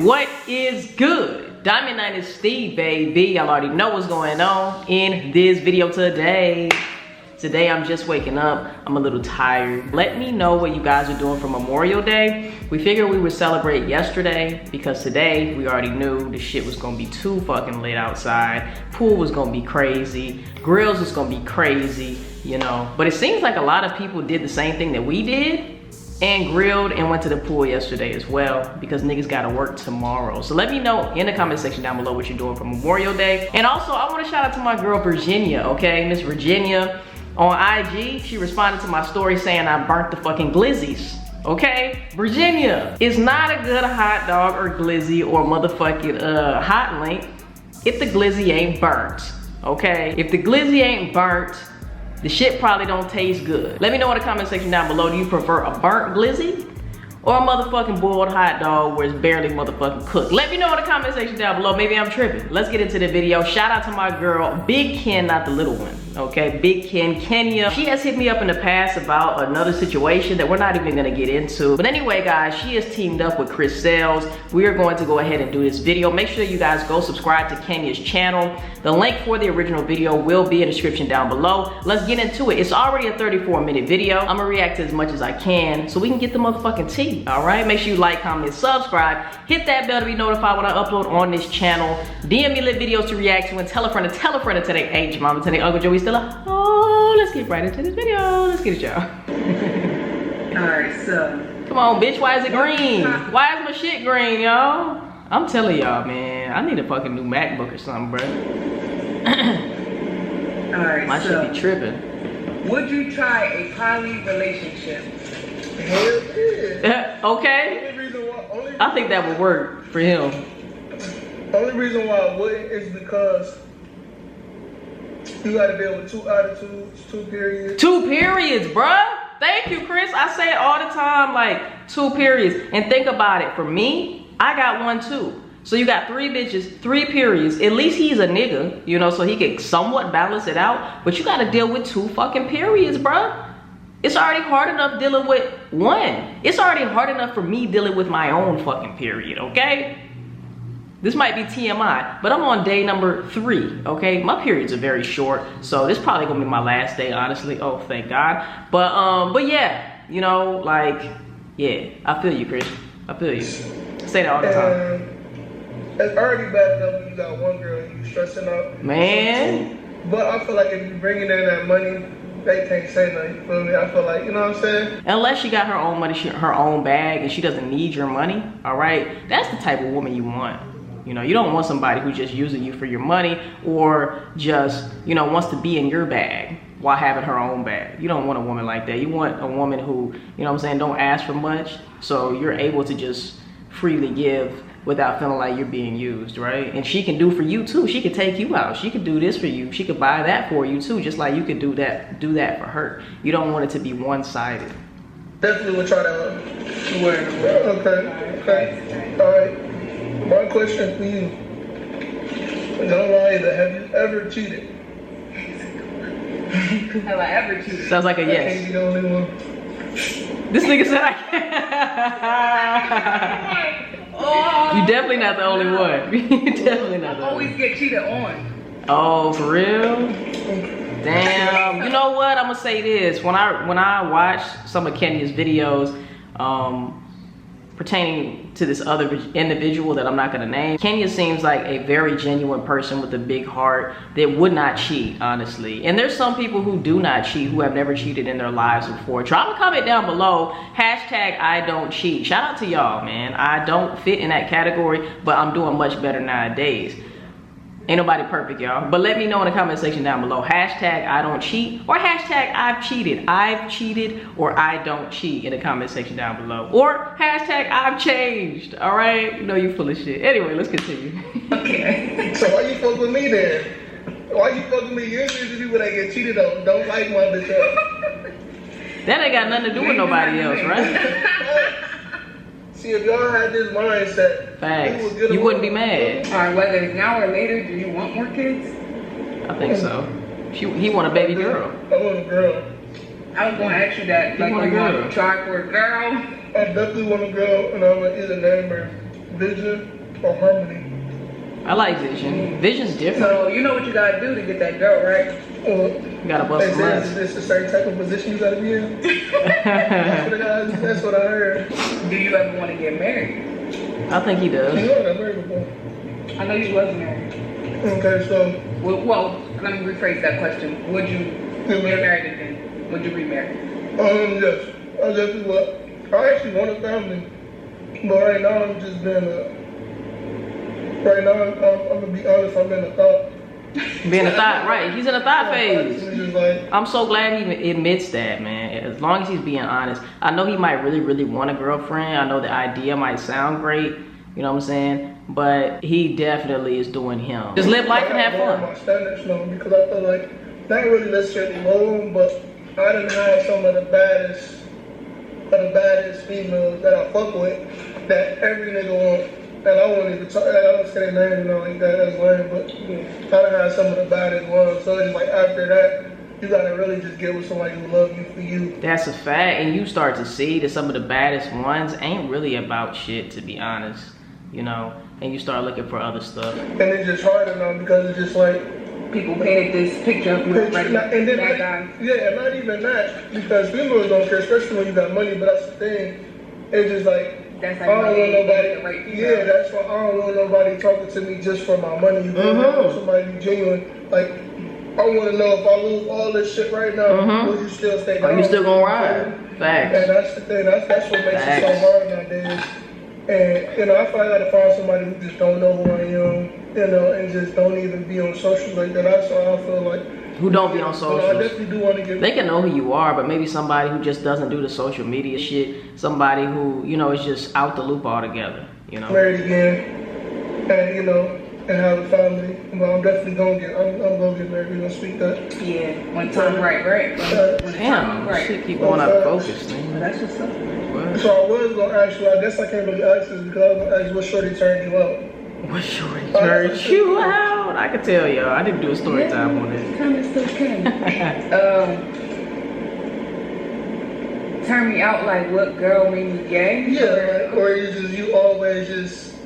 What is good? Diamond Dynasty, baby. Y'all already know what's going on in this video today. Today I'm just waking up. I'm a little tired. Let me know what you guys are doing for Memorial Day. We figured we would celebrate yesterday because today we already knew the shit was gonna be too fucking lit outside. Pool was gonna be crazy. Grills was gonna be crazy, you know. But it seems like a lot of people did the same thing that we did and grilled and went to the pool yesterday as well because niggas gotta work tomorrow. So let me know in the comment section down below what you're doing for Memorial Day. And also I wanna shout out to my girl Virginia, okay? Miss Virginia on IG, she responded to my story saying I burnt the fucking glizzies, okay? Virginia, it's not a good hot dog or glizzy or motherfucking hot link if the glizzy ain't burnt, okay? If the glizzy ain't burnt, the shit probably don't taste good. Let me know in the comment section down below, do you prefer a burnt glizzy or a motherfucking boiled hot dog where it's barely motherfucking cooked? Let me know in the comment section down below, maybe I'm tripping. Let's get into the video. Shout out to my girl, Big Ken, not the little one, okay? Big Ken, Kenya. She has hit me up in the past about another situation that we're not even gonna get into. But anyway, guys, she has teamed up with Chris Sales. We are going to go ahead and do this video. Make sure you guys go subscribe to Kenya's channel. The link for the original video will be in the description down below. Let's get into it. It's already a 34-minute video. I'm gonna react to as much as I can so we can get the motherfucking tea, all right? Make sure you like, comment, subscribe. Hit that bell to be notified when I upload on this channel. DM me lit videos to react to and tell a friend to tell their age mama, tell their Uncle Joey still up. Oh, let's get right into this video. Let's get it, y'all. Alright, so. Come on, bitch, why is it green? Why is my shit green, y'all? I'm telling y'all, man, I need a fucking new MacBook or something, bro. Alright, my shit be tripping. Would you try a poly relationship? Hell yeah. Okay. I think that would work for him. Only reason why I wouldn't is because you gotta deal with two attitudes, two periods. Two periods, bruh. Thank you, Chris. I say it all the time, like 2 periods. And think about it, for me, I got 1 too. So you got 3 bitches, 3 periods. At least he's a nigga, you know, so he can somewhat balance it out. But you gotta deal with 2 fucking periods, bruh. It's already hard enough dealing with 1. It's already hard enough for me dealing with my own fucking period, okay? This might be TMI, but I'm on day number 3, okay? My periods are very short, so this probably gonna be my last day, honestly. Oh, thank God. But yeah, you know, like, yeah, I feel you, Chris. I feel you. I say that all the time. It's already bad enough when you got 1 girl and you stressing out. Man. But I feel like if you bringing in that money, they can't say nothing, you feel me? I feel like, you know what I'm saying? Unless she got her own money, her own bag, and she doesn't need your money, all right? That's the type of woman you want. You know, you don't want somebody who's just using you for your money or just, you know, wants to be in your bag while having her own bag. You don't want a woman like that. You want a woman who, you know what I'm saying, don't ask for much, so you're able to just freely give without feeling like you're being used, right? And she can do for you too. She could take you out. She could do this for you. She could buy that for you too, just like you could do that for her. You don't want it to be one-sided. Definitely would try that one. Okay. All right. My question for you. No lie, have you ever cheated? Have I ever cheated? Sounds like a yes. I can't be the only one. This nigga said I can't. Oh, You definitely not the only one. You definitely not the I only always one. get cheated on. Oh, for real? Damn. You know what? I'm gonna say this. When I watch some of Kenya's videos, pertaining to this other individual that I'm not gonna name, Kenya seems like a very genuine person with a big heart that would not cheat, honestly. And there's some people who do not cheat, who have never cheated in their lives before. Drop a comment down below, hashtag I don't cheat. Shout out to y'all, man. I don't fit in that category, but I'm doing much better nowadays. Ain't nobody perfect, y'all. But let me know in the comment section down below. Hashtag I don't cheat or hashtag I've cheated. I've cheated or I don't cheat in the comment section down below. Or hashtag I've changed. All right? You know you full of shit. Anyway, let's continue. Okay. So why you fuck with me then? Why you fuck with me? You're the people that get cheated on. Don't like my bitch up. That ain't got nothing to do with nobody else, right? See, if y'all had this mindset, Facts. You wouldn't be mad. Alright, whether it's now or later, do you want more kids? I think so. He want a baby girl. I want a girl. I was going to ask you that. Like, want a you want girl. to try for a girl? I definitely want a girl, and I'm gonna either name her vision or harmony. I like vision. Vision's different. So you know what you gotta do to get that girl, right? You gotta bust some nuts. Is this a certain type of position you gotta be in? That's what I heard. Do you ever want to get married? I think he does. You know I got married before. I know you was married. Okay, so. Well, let me rephrase that question. Would you get married again? Would you remarry? Yes. I definitely would. I actually want a family. But right now, I'm just being right now, I'm gonna be honest, I'm in a thought. Being a thought, right. He's in a thought phase. Like, I'm so glad he admits that, man. As long as he's being honest. I know he might really want a girlfriend. I know the idea might sound great. You know what I'm saying? But he definitely is doing him. Just live life and have fun. My standards now because I feel like not really necessarily low them, but I done had some of the baddest females that I fuck with that every nigga want. And I won't even talk, I don't say their name, you know, like that, that's lame, but I done had some of the baddest ones. So it's like after that, you gotta really just get with somebody who love you for you. That's a fact, and you start to see that some of the baddest ones ain't really about shit, to be honest, you know, and you start looking for other stuff. And it's just harder now because it's just like, people painted this picture of you already. And then, not even that, because females don't care, especially when you got money, but that's the thing. It's just like, that's I don't want nobody, that's why I don't want nobody talking to me just for my money. You know, I want somebody to be genuine. Like, I want to know if I lose all this shit right now, will you still stay down? Are you still gonna ride? Facts. And that's the thing, that's what makes it so hard nowadays. And, you know, I feel like I gotta find somebody who just don't know who I am, you know, and just don't even be on social like that. That's why I feel like. Who don't be on socials. I definitely do want to get. They can know who you are, but maybe somebody who just doesn't do the social media shit. Somebody who, you know, is just out the loop altogether, you know. Married again, and, you know, and have a family. But I'm definitely gonna get, I'm gonna get married. We're gonna speak that. Yeah, when time right? Damn, right. shit keep going out of focus, man. That's what's up. What? So I was gonna ask you, I guess I can't really ask this because I was gonna ask what shorty turned you out. What shorty turned you out? I can tell y'all. I didn't do a story time on this. Kind of still can. Turn me out like what girl made me gay? Yeah, or you always just.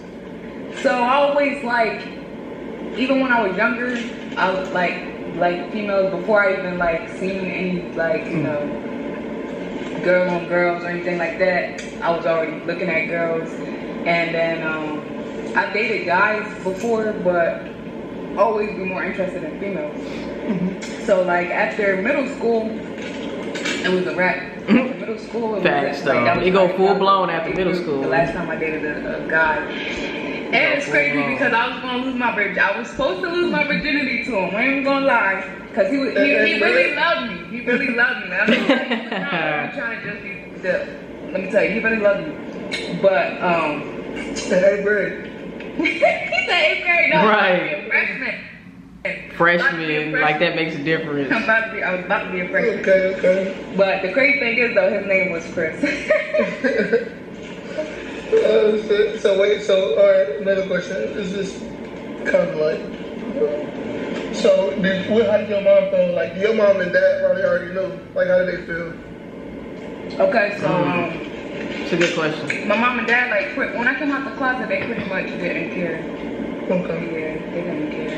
So I always like, even when I was younger, I was like females before I even like seen any like, you know, girl on girls or anything like that. I was already looking at girls, and then I dated guys before, but always be more interested in females. So like after middle school, it was a wrap. After middle school, it Facts, was though. You go full blown after middle school. The last time I dated a guy. And it's crazy because I was gonna lose my virginity. I was supposed to lose my virginity to him. I ain't gonna lie, because he really loved me. He really loved me. I mean, I'm trying to just be the. Let me tell you, he really loved me. But Hey, grade. he said 8th grade. No, right. Freshman. Freshman, like that makes a difference. I was about to be a freshman. Okay. But the crazy thing is though, his name was Chris. So alright, another question. Is this kind of like, so how did your mom feel? Like your mom and dad probably already know. Like how did they feel? Okay, so it's a good question. my mom and dad like when I came out the closet, they pretty much didn't care. Okay. Yeah, they didn't care.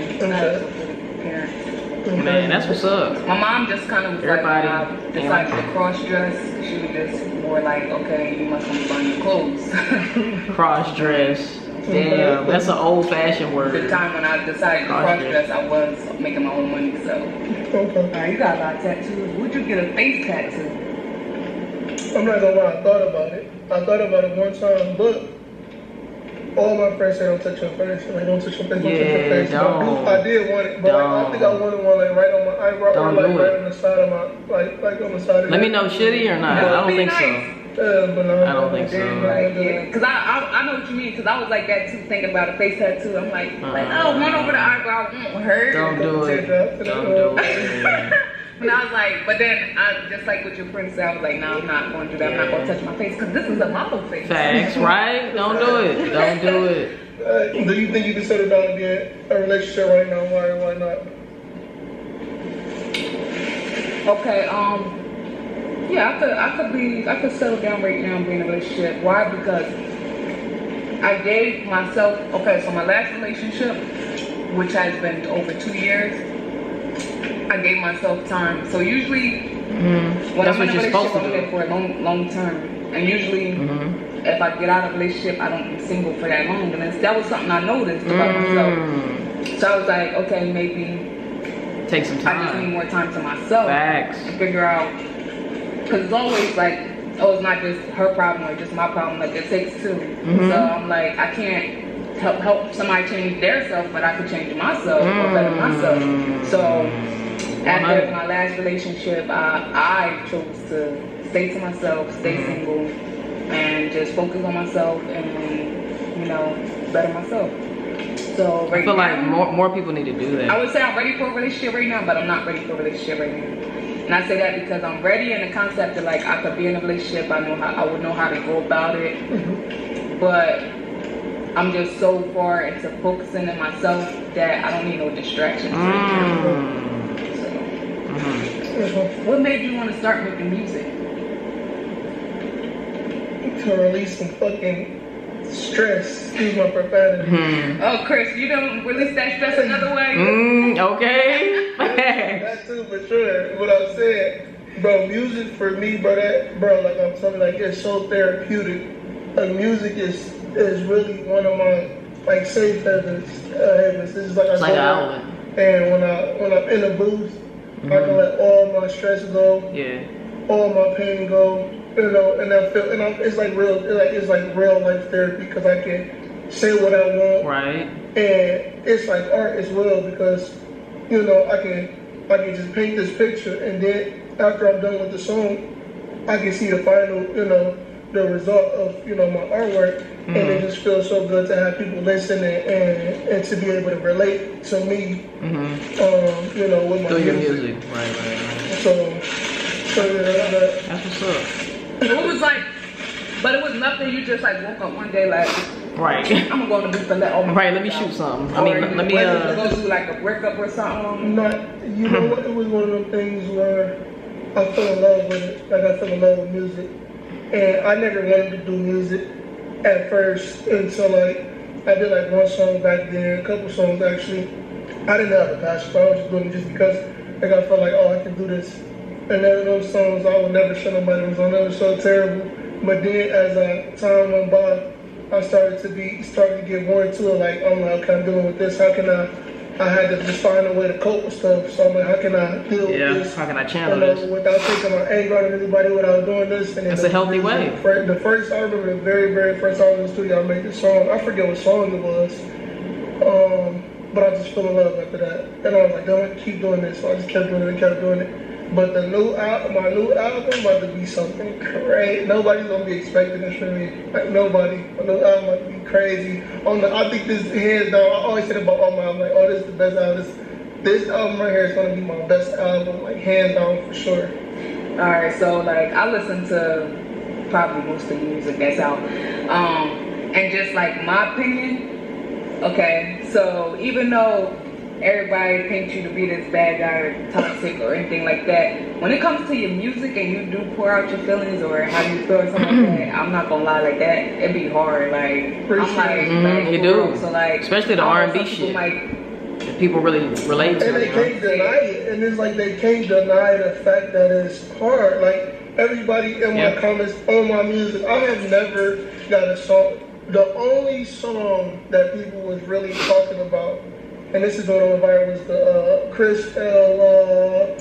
Okay. Man, that's what's up. My mom just kind of was Everybody, like, decided to cross dress. She was just more like, okay, you must be buying your clothes. Cross dress. Damn, that's an old fashioned word. The time when I decided to cross dress, I was making my own money, so. Okay. You got a lot of tattoos. Would you get a face tattoo? I'm not gonna lie, I thought about it. I thought about it one time, but all my friends say don't touch your face. Like don't touch your face, don't touch your face. Don't. I did want it, but like, I think I wanted one like right on my eyebrow, or like right on the side of my, like on the side of. Let me know, shitty or not? I don't think so. But no, I don't think so. Yeah, cause I know what you mean. Cause I was like that too, thinking about a face tattoo. I'm like oh, one over the eyebrow won't hurt. Don't do it. Don't do it. And I was like, but then I just like what your friend said, I was like, no, I'm not going to do that. I'm not going to touch my face because this is a model face. Facts, right? Don't do it. Don't do it. Do you think you can settle down and get a relationship right now? Why not? Okay, yeah, I could settle down right now and be in a relationship. Why? Because I gave myself, okay, so my last relationship, which has been over 2 years, I gave myself time. So usually, when I'm in a relationship, I'm there for a long term. And usually, if I get out of a relationship, I don't be single for that long. And that was something I noticed about myself. So I was like, okay, maybe take some time. I just need more time to myself. Facts. And figure out, because it's always like, oh, it's not just her problem or just my problem. Like, it takes two. So I'm like, I can't help somebody change their self, but I could change myself or better myself. So after my last relationship, I chose to stay to myself, stay single, and just focus on myself and, you know, better myself. So right now, I feel like more people need to do that. I would say I'm ready for a relationship right now, but I'm not ready for a relationship right now. And I say that because I'm ready in the concept that like I could be in a relationship, I would know how to go about it. But I'm just so far into focusing on myself that I don't need no distractions. So, what made you want to start making music? To release some fucking stress. Excuse my profanity. Oh, Chris, you don't release that stress another way? Okay. That too, for sure. What I'm saying, bro, music for me, bro, like I'm telling you, like it's so therapeutic. Like music is really one of my like safe havens. This is like it's like an outlet. And when I'm in the booth, I can let all my stress go. Yeah. All my pain go. You know, and I feel, it's like real life therapy because I can say what I want. Right. And it's like art as well because, you know, I can just paint this picture and then after I'm done with the song, I can see the final, you know, the result of, you know, my artwork. And it just feels so good to have people listen and to be able to relate to me, you know, with my music. Right. So yeah, that's what's up. It was like, but it was nothing. You just like woke up one day like, right. I'm gonna do for that. Right. Let me shoot something. I mean, let me go do like a breakup or something. You know what? It was one of them things where I fell in love with it. Like I fell in love with music, and I never wanted to do music at first until like I did like one song back then, a couple songs actually. I didn't have a passion, but I was just doing it just because like I felt like, oh, I can do this. And then those songs I would never show nobody was on. They were so terrible. But then as time went by, I started to get more into it. Like, I'm like, okay, I'm dealing with this. How can I had to just find a way to cope with stuff. So I'm like, how can I deal with this? How can I channel this? Without taking my anger out of anybody, without doing this. And that's a healthy way. I remember the very, very first time I was in the studio, I made this song. I forget what song it was. But I just fell in love after that. And I was like, no, I keep doing this. So I just kept doing it and kept doing it. But my new album about to be something crazy. Nobody's gonna be expecting this from me. Like nobody. My new album about to be crazy. I think this hands down. I always said about all my album, like, oh, this is the best album. This album right here is gonna be my best album, like hands down for sure. Alright, so like I listen to probably most of the music that's out. And just like my opinion, okay, so even though everybody paints you to be this bad guy or toxic or anything like that, when it comes to your music and you do pour out your feelings or how you feel or something like that, I'm not gonna lie, like that, it'd be hard. Like, I'm like, you do. So like, especially the R&B shit. People really relate to it. And they can't deny it. And it's like they can't deny the fact that it's hard. Like, everybody in my comments on my music, I have never got a song. The only song that people was really talking about, and this is going on viral, was the Chris L.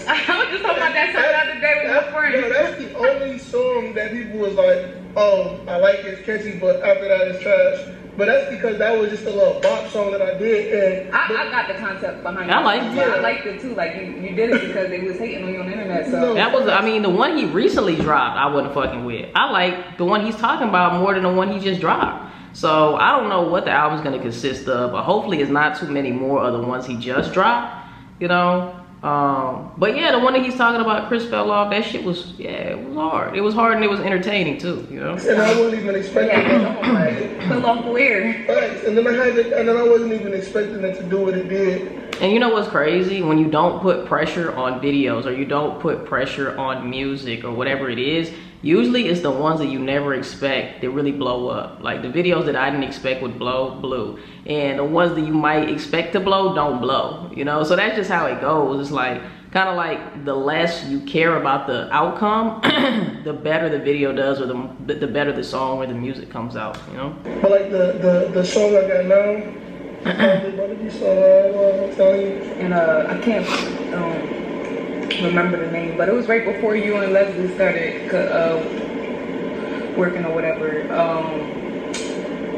I was just talking about that song the other day with my friend. No, that's the only song that people was like, oh, I like it, it's catchy, but after that it's trash. But that's because that was just a little bop song that I did. And I got the concept behind it. I liked it. I liked it too. Like, you did it because they was hating on you on the internet. So that was, I mean, the one he recently dropped, I wasn't fucking with. I like the one he's talking about more than the one he just dropped. So I don't know what the album's gonna consist of, but hopefully it's not too many more of the ones he just dropped, you know. But yeah, the one that he's talking about, Chris fell off, that shit was, it was hard. It was hard and it was entertaining too, you know. And I wasn't even expecting it. Fell off weird. And then I wasn't even expecting it to do what it did. And you know what's crazy? When you don't put pressure on videos or you don't put pressure on music or whatever it is, usually it's the ones that you never expect that really blow up. Like the videos that I didn't expect would blow, blew. And the ones that you might expect to blow, don't blow, you know? So that's just how it goes. It's like, kind of like the less you care about the outcome, the better the video does, or the better the song or the music comes out, you know? But like the song I got now, probably about to be so hard, I'm telling you. And I can't remember the name, but it was right before you and Leslie started working or whatever.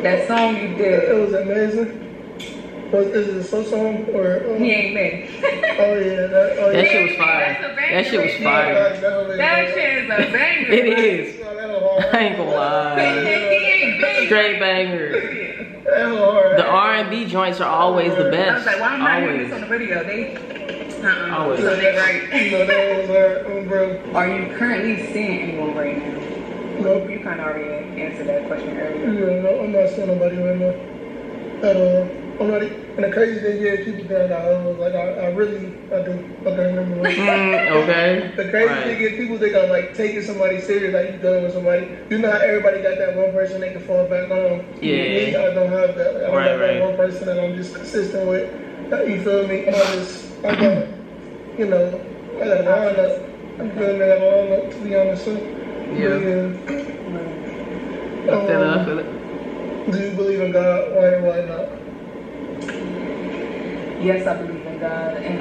That song you did. It was amazing. Is it a slow song or? He ain't me. Oh yeah, that shit was fire. That shit was fire. That shit is a banger. It is. I ain't gonna lie. Straight banger. The R&B joints are always the best. I was like, why am I hearing this on the video? Always. So they right. Bro. Are you currently seeing anyone right now? Nope. You kind of already answered that question earlier. Yeah, no, I'm not seeing nobody right now. At all. I'm not, and the crazy thing is, people think I was like, I do. Okay, remember. Okay. The crazy thing is, people think I'm like taking somebody serious, like you done with somebody. You know how everybody got that one person they can fall back on. Yeah. Me, I don't have that. Like, I don't have that one person that I'm just consistent with. You feel me? I got, you know, I got a lineup. I'm feeling that lineup, to be honest. So, yeah. I feel it. Do you believe in God? Why and why not? Yes, I believe in God, and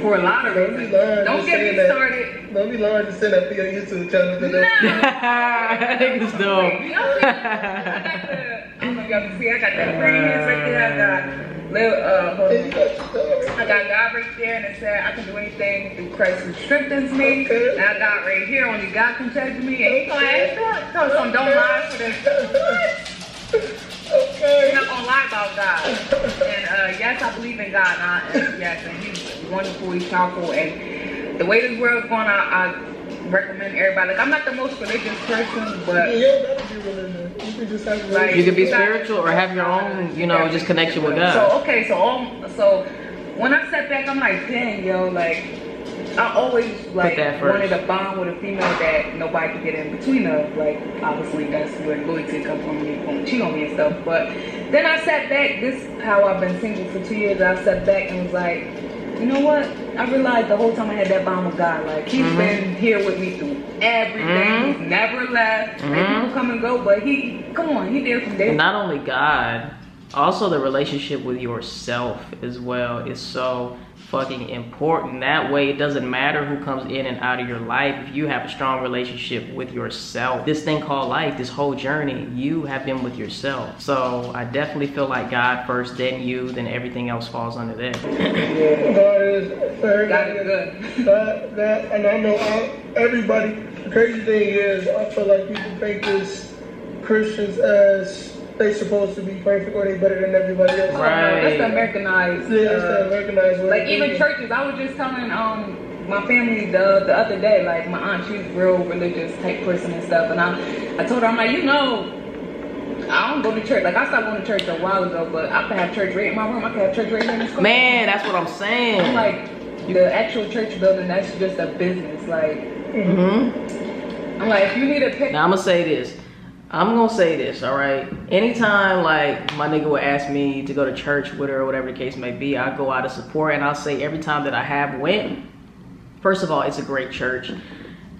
for a lot of reasons. Don't get me started. Don't be lying to send that for your YouTube channel today. That nigga's dumb. I don't know if y'all can see. I got that green hands right there. I got God right there, and it said I can do anything through Christ who strengthens me. And I got right here, only God can judge me. And he's gonna ask that. So don't lie for this. Okay. I'm not gonna lie about God. And yes, I believe in God. Yes, and He's wonderful, He's powerful. And the way this world's going, I recommend everybody. Like, I'm not the most religious person, but you don't gotta be religious. You can just have religion. You can be spiritual or have your own, you know, just connection with God. So okay, so when I sat back, I'm like, dang, yo, like I always like wanted a bond with a female that nobody could get in between of. Like, obviously that's where loyalty comes from, you gonna cheat on me and stuff. But then I sat back, this is how I've been single for 2 years. I sat back and was like, you know what? I realized the whole time I had that bond with God, like He's been here with me through everything. He's never left. Like, people come and go, but He there from day. Not only God, also the relationship with yourself as well is so fucking important. That way it doesn't matter who comes in and out of your life. If you have a strong relationship with yourself, this thing called life, this whole journey, you have been with yourself. So I definitely feel like God first, then you, then everything else falls under that. God is very good. God, and I know everybody, the crazy thing is, I feel like people think this Christians as they supposed to be perfect or they better than everybody else. Right. That's the Americanized. Yeah, that's the Americanized way. Like even churches, I was just telling my family the other day, like my aunt, she's a real religious type person and stuff, and I told her, I'm like, you know, I don't go to church. Like I stopped going to church a while ago, but I can have church right in my room. I can have church right here in the school. Man, that's what I'm saying. I'm like, the actual church building, that's just a business. Like, I'm like, if you need a pick. Now I'm gonna say this. All right? Anytime like my nigga would ask me to go to church with her or whatever the case may be, I go out of support, and I'll say every time that I have went, first of all, it's a great church.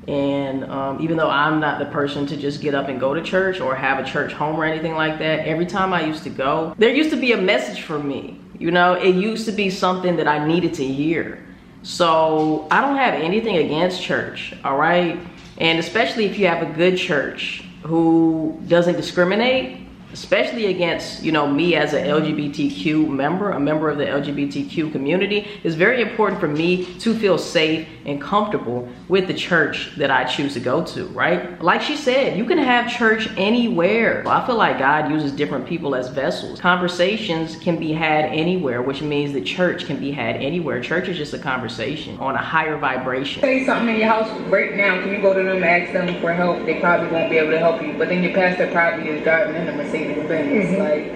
And even though I'm not the person to just get up and go to church or have a church home or anything like that, every time I used to go, there used to be a message for me. You know, it used to be something that I needed to hear. So I don't have anything against church, all right? And especially if you have a good church who doesn't discriminate, especially against, you know, me as a LGBTQ member, a member of the LGBTQ community. It's very important for me to feel safe and comfortable with the church that I choose to go to, right? Like she said, you can have church anywhere. I feel like God uses different people as vessels. Conversations can be had anywhere, which means that church can be had anywhere. Church is just a conversation on a higher vibration. Say something in your house right now, can you go to them and ask them for help? They probably won't be able to help you, but then your pastor probably is driving in a Mercedes Benz. Like,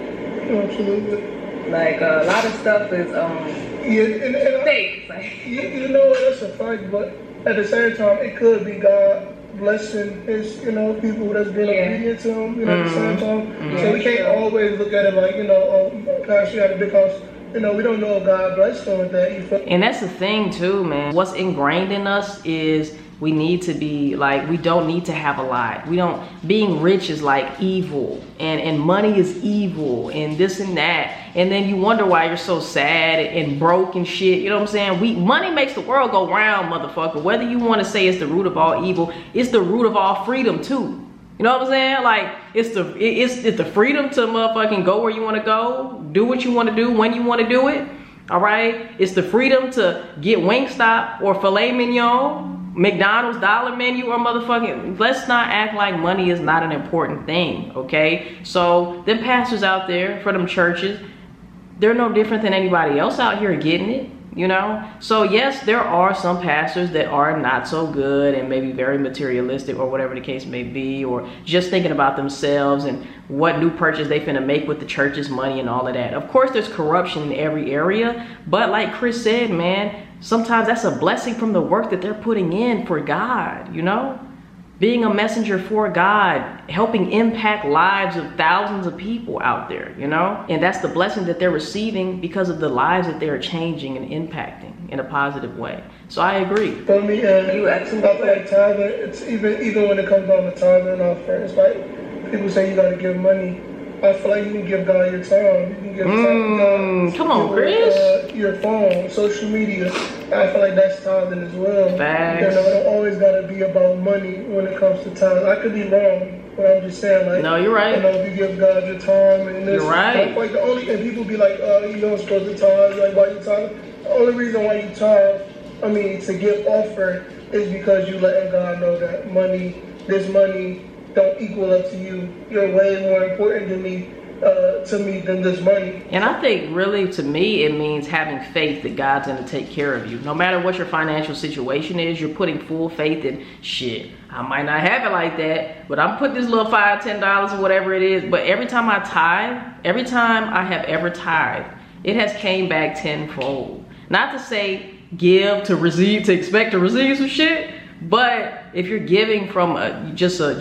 absolutely. Like a lot of stuff is fake. Like, you know what, that's a fact, but at the same time it could be God blessing his, people that's been obedient to him, at the same time. So we can't sure. always look at it like, Pastor had a big house. We don't know if God blessed him with that. You feel? And that's the thing too, man. What's ingrained in us is we need to be like, we don't need to have a lot. Being rich is like evil, and money is evil, and this and that. And then you wonder why you're so sad and broke and shit. You know what I'm saying? Money makes the world go round, motherfucker. Whether you want to say it's the root of all evil, it's the root of all freedom too. You know what I'm saying? Like, it's the freedom to motherfucking go where you want to go, do what you want to do when you want to do it. All right? It's the freedom to get Wingstop or filet mignon, McDonald's dollar menu, or motherfucking, let's not act like money is not an important thing, okay? So them pastors out there for them churches, they're no different than anybody else out here getting it, So yes, there are some pastors that are not so good and maybe very materialistic or whatever the case may be, or just thinking about themselves and what new purchase they finna make with the church's money and all of that. Of course, there's corruption in every area, but like Chris said, man, sometimes that's a blessing from the work that they're putting in for God, Being a messenger for God, helping impact lives of thousands of people out there, And that's the blessing that they're receiving because of the lives that they're changing and impacting in a positive way. So I agree. For me, You absolutely I feel like tithing, it's even when it comes down to tithing and offering, it's like people say you gotta give money. I feel like you can give God your time. You can give God, come on, Chris. Your phone, social media. I feel like that's tithing as well. Facts. It don't always gotta be about money when it comes to time. I could be wrong, but I'm just saying, like, No, you're right. if you give God your time and this, You're right. Like the only, and people be like, you don't supposed to tithe. Like, why you tithe? The only reason why you tithe, to give offering, is because you letting God know that this money don't equal up to you. You're way more important to me than this money. And I think really, to me, it means having faith that God's gonna take care of you. No matter what your financial situation is, you're putting full faith in shit. I might not have it like that, but I'm putting this little $5, $10 or whatever it is. But every time I tithe, every time I have ever tithed, it has came back tenfold. Not to say give to receive, to expect to receive some shit. But if you're giving from just a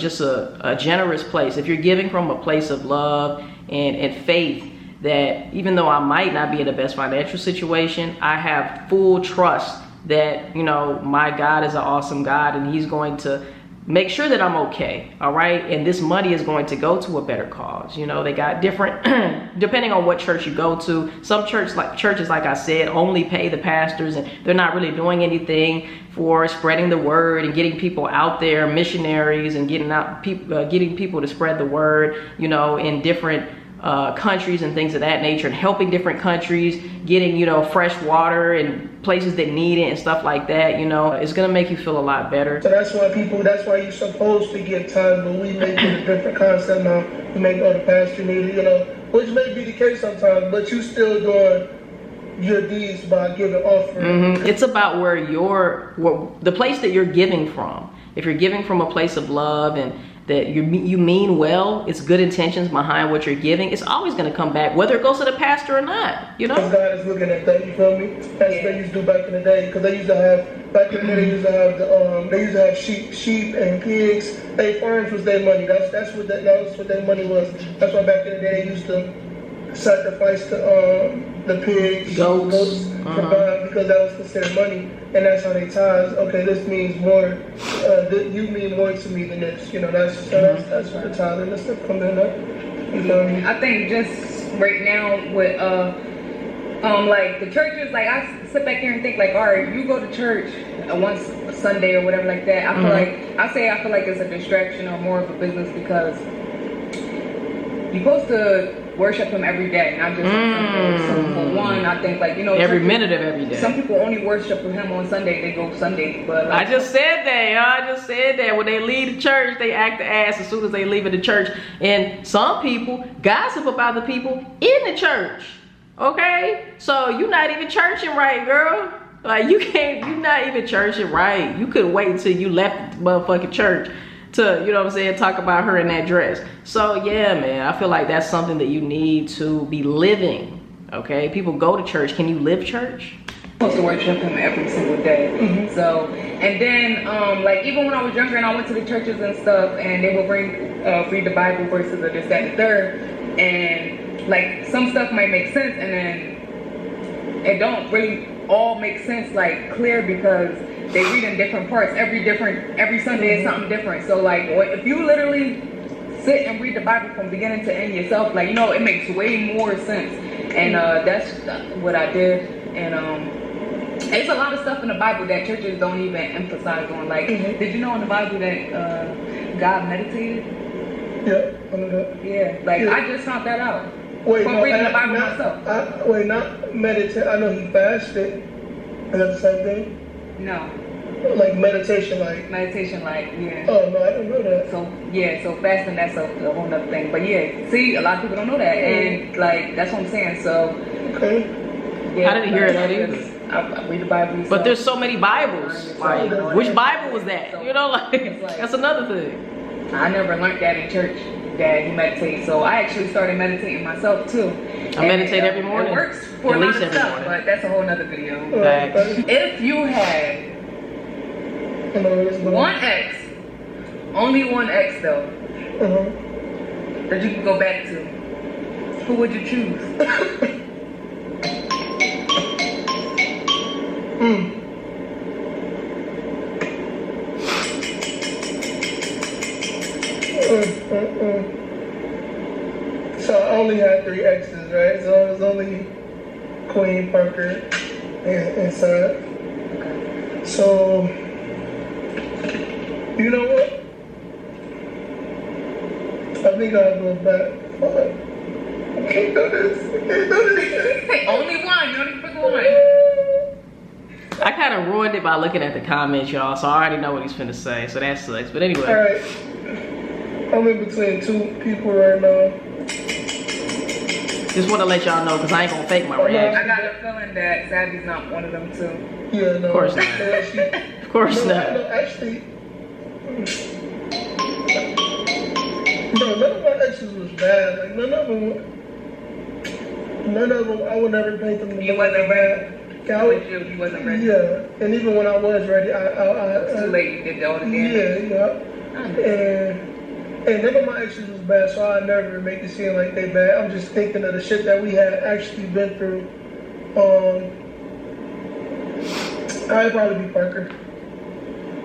generous place, if you're giving from a place of love and faith, that even though I might not be in the best financial situation, I have full trust that, my God is an awesome God, and he's going to make sure that I'm okay, all right? And this money is going to go to a better cause. They got different, depending on what church you go to. Some churches, like I said, only pay the pastors, and they're not really doing anything for spreading the word and getting people out there, missionaries, and getting people to spread the word, in different countries and things of that nature, and helping different countries, getting, fresh water and places that need it and stuff like that, it's gonna make you feel a lot better. So that's why you're supposed to give time, but we make it a different concept now. We make the pastor need it, which may be the case sometimes, but you still doing your deeds by giving offering. It's about the place that you're giving from. If you're giving from a place of love and that you mean well, it's good intentions behind what you're giving, it's always going to come back, whether it goes to the pastor or not, God is looking at that, you feel me? That's what they used to do back in the day, because they used to have, back in the day, they used to have sheep and pigs. Their farms was their money. That was what their money was. That's why back in the day they used to sacrifice the pigs, goats for God, because that was considered money, and that's how they tithe. Okay, this means more. You mean more to me than this. That's where the tithe and stuff come in. You know what I mean? I think just right now with like the churches, like I sit back here and think like, all right, you go to church once a Sunday or whatever like that. I feel like it's a distraction or more of a business, because you're supposed to worship him every day, not just on Sunday. So for one, I think like, every minute of every day. Some people only worship him on Sunday, they go Sunday, but like, I just said that when they leave the church, they act the ass as soon as they leave the church. And some people gossip about the people in the church, okay? So you're not even churching right, girl. Like, you're not even churching right. You could wait until you left the motherfucking church to, talk about her in that dress. So yeah, man, I feel like that's something that you need to be living, okay? People go to church. Can you live church? supposed to worship him every single day. So, and then like even when I was younger and I went to the churches and stuff, and they would read the Bible verses or this, that, and the third, and like some stuff might make sense, and then it don't really all make sense like clear, because they read in different parts. Every Sunday is something different. So like if you literally sit and read the Bible from beginning to end yourself, like, you know, it makes way more sense. And that's what I did. And there's a lot of stuff in the Bible that churches don't even emphasize on. Like, did you know in the Bible that God meditated? Yeah, I know that. Yeah, like I just found that out. Wait, from reading the Bible myself. Not meditate. I know he fasted. Is that the same thing? No. Like meditation, like. Meditation, like, yeah. Oh no, I didn't know that. So yeah, so fasting, that's a whole nother thing. But yeah, see, a lot of people don't know that, and like that's what I'm saying. So. Okay. Yeah, I didn't hear that either. I read the Bible. But there's so many Bibles. Like, which Bible was that? You know, like that's another thing. I never learned that in church, that he meditates. So I actually started meditating myself too. I meditate every morning. It works for at a lot least of every stuff, morning. but that's a whole nother video. Facts. If you had one ex, only one ex though, that you could go back to, who would you choose? So I only had 3 exes, right? So it was only Queen, Parker, and Sad. So, you know what? I think I'll go back. Fuck. I can't do this. Only one. You only pick one. I kind of ruined it by looking at the comments, y'all, so I already know what he's finna say, so that sucks. But anyway. Alright. I'm in between 2 people right now. Just want to let y'all know, because I ain't gonna fake my reaction. I got a feeling that Savvy's not one of them too. Yeah, no. Of course not. Of course not. No, actually, no, none of my exes was bad. Like, none of them, I would never paint them to be bad. You wasn't ready. Yeah, and even when I was ready, It's too late. You did all the damage. Yeah. And none of my exes was bad, so I never make it seem like they bad. I'm just thinking of the shit that we had actually been through. I'd probably be Parker.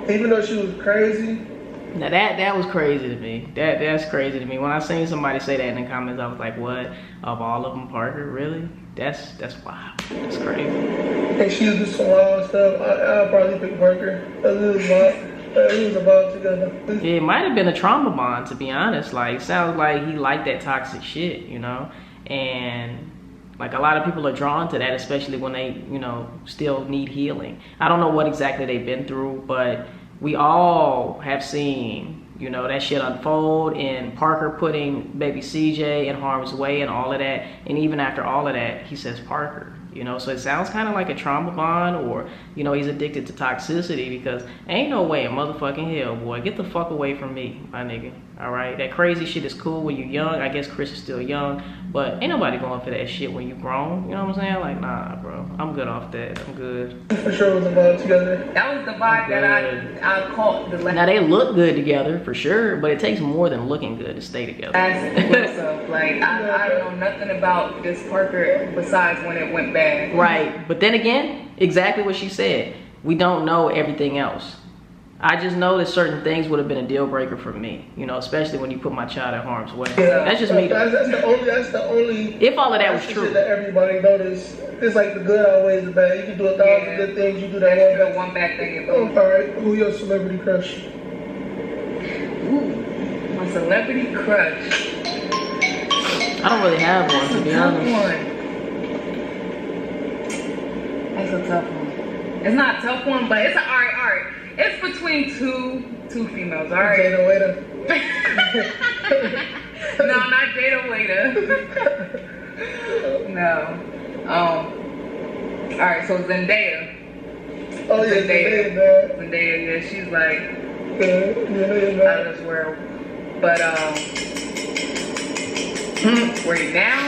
Even though she was crazy. Now that was crazy to me. That's crazy to me. When I seen somebody say that in the comments, I was like, what? Of all of them, Parker? Really? That's wild. That's crazy. And she was do some wild stuff. I'd probably pick Parker. It was wild. We was about together. It might have been a trauma bond, to be honest. Like, sounds like he liked that toxic shit, you know? And like a lot of people are drawn to that, especially when they, you know, still need healing. I don't know what exactly they've been through, but we all have seen, you know, that shit unfold, and Parker putting baby CJ in harm's way and all of that. And even after all of that, he says Parker. You know, so it sounds kind of like a trauma bond, or, you know, he's addicted to toxicity, because ain't no way in motherfucking hell, boy. Get the fuck away from me, my nigga. All right? That crazy shit is cool when you're young. I guess Chris is still young, but ain't nobody going for that shit when you grown. You know what I'm saying? Like, nah, bro. I'm good off that. I'm good. For sure was about together. That was the vibe that I caught the last. Now, they look good together, for sure, but it takes more than looking good to stay together. So, like, I don't know nothing about this Parker besides when it went bad. Right, but then again, exactly what she said. We don't know everything else. I just know that certain things would have been a deal breaker for me, you know, especially when you put my child in harm's way. Yeah, that's just me. That's the only. If all of that was true, that everybody noticed. It's like the good outweighs the bad. You can do 1,000 good things. You do that one bad thing. Oh, all right. Who your celebrity crush? Ooh, my celebrity crush. I don't really have one, to be honest. That's a tough one. It's not a tough one, but it's alright. It's between two females, alright? Jada Waiter. No, not Jada Waiter. No. Alright, so Zendaya. Oh yeah, Zendaya, yeah, she's like out of this world. But right now,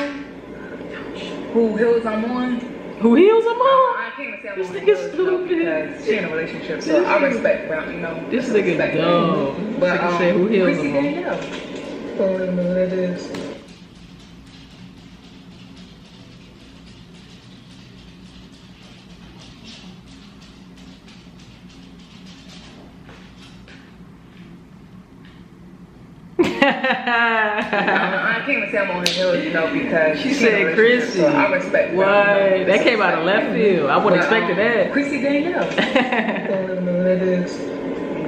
who heels I'm on? Who heels I'm on? I can't even say I'm This on nigga her heels, stupid. because she in a relationship, so I respect, you know. This nigga dumb. But Nigga said who heals Chrissy him? Danielle. I don't even know who that is. I can't even say I'm on her heels, you know, because She in a said relationship, Chrissy. So I respect. What? You know, That came out of left field. I wouldn't expected that. Chrissy Danielle. I don't even know who that is.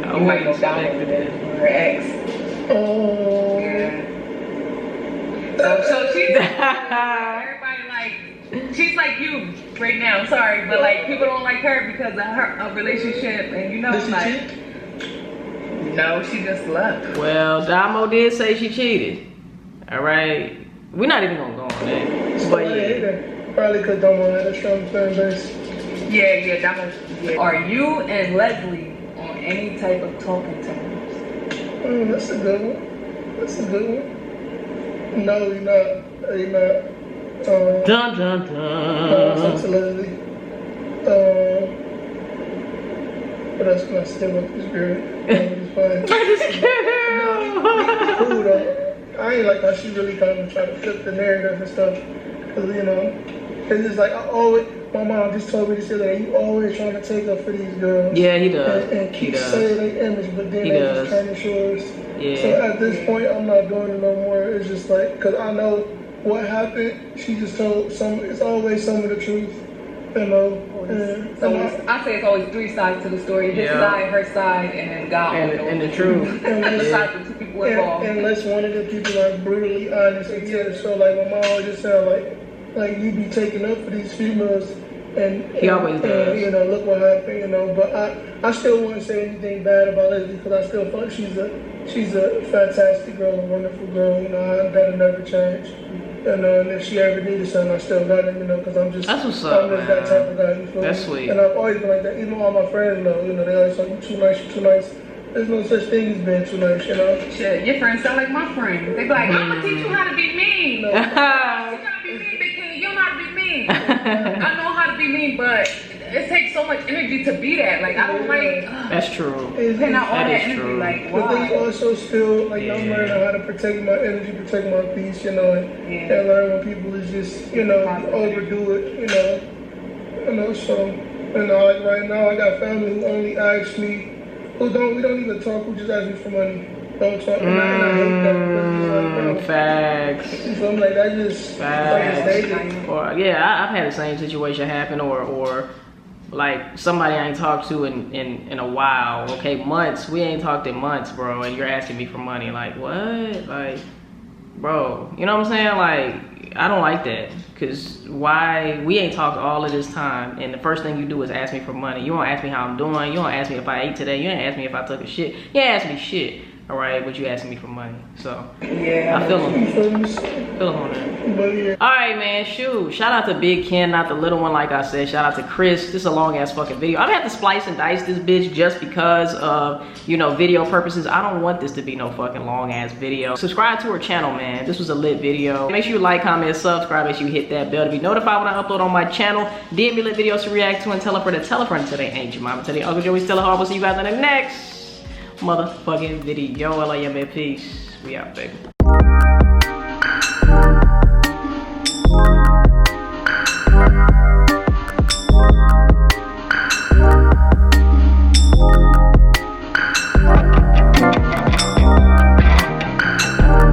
I You might wouldn't know down expected that. her ex. Oh. Yeah. So she's everybody like, she's like you right now. Sorry, but like people don't like her because of her relationship, and you know, Did she like. cheat? No, she just left. Well, Damo did say she cheated. All right, we're not even gonna go on that. But yeah, Probably because Damo had a strong fan base. Yeah, that was. Yeah. Are you and Leslie on any type of talking terms? That's a good one. That's a good one. No, you're not. You're not. dun dun dun. Absolutely. But that's when I still with this girl. It's fine. Cool though. I ain't like how she really kind of try to flip the narrative and stuff. Cause you know, it's just like my mom just told me to say that you always trying to take up for these girls. Yeah, he does. And He keep does. saying their image, but then He they does. just trying to show us. Yeah. So at this point, I'm not doing it no more. It's just like, cause I know what happened. She just told it's always some of the truth, you know. I say it's always three sides to the story. His side, her side, and then God. And the truth. The side with two people involved. Unless one of the people like brutally honest and tell the story, like my mom always just sound like you be taking up for these females, and He always does. You know, look what happened, you know. But I still wouldn't say anything bad about Leslie because I still feel like she's a fantastic girl, a wonderful girl. You know, that'll never change. And if she ever needed something, I still got it, you know, because I'm just That's what's up, I'm just man. that type of guy. You feel That's me? sweet. And I've always been like that. Even all my friends know, you know, they always say you too nice, you too nice. There's no such thing as being too nice, you know. Shit, your friends sound like my friends. They be like, I'm gonna teach you how to be mean. You gotta be mean, Big King. You know how to be mean. I know how to be mean, but it takes so much energy to be that. Like I don't like. That's true. Putting out all That that is energy, true. like But then you why? also still, like, I'm learning how to protect my energy, protect my peace, you know, and learn when people is just, you know, overdo it, you know, so, you know, like right now I got family who only ask me, we don't even talk, who just ask me for money. Don't talk, and I hate that because it's like, bro. Facts. So I'm like, that just, Facts. Or yeah, I've had the same situation happen, or like somebody I ain't talked to in a while. Okay, months. We ain't talked in months, bro, and you're asking me for money. Like what? Like, bro, you know what I'm saying? Like, I don't like that. Cause why? We ain't talked all of this time, and the first thing you do is ask me for money. You don't ask me how I'm doing. You don't ask me if I ate today. You ain't ask me if I took a shit. You ain't ask me shit. All right, but you asking me for money, so Yeah, I feel him. feel me? Feel him on that. But yeah. All right, man, shoot. Shout out to Big Ken, not the little one, like I said. Shout out to Chris. This is a long ass fucking video. I'm gonna have to splice and dice this bitch just because of, you know, video purposes. I don't want this to be no fucking long ass video. Subscribe to her channel, man. This was a lit video. Make sure you like, comment, subscribe. Make sure you hit that bell to be notified when I upload on my channel. DM me lit videos to react to and tell a friend to tell a friend today. Ain't your mama, tell your Uncle Joey, still a hard. We'll see you guys in the next motherfucking video. I love you, man. Peace. We out, baby.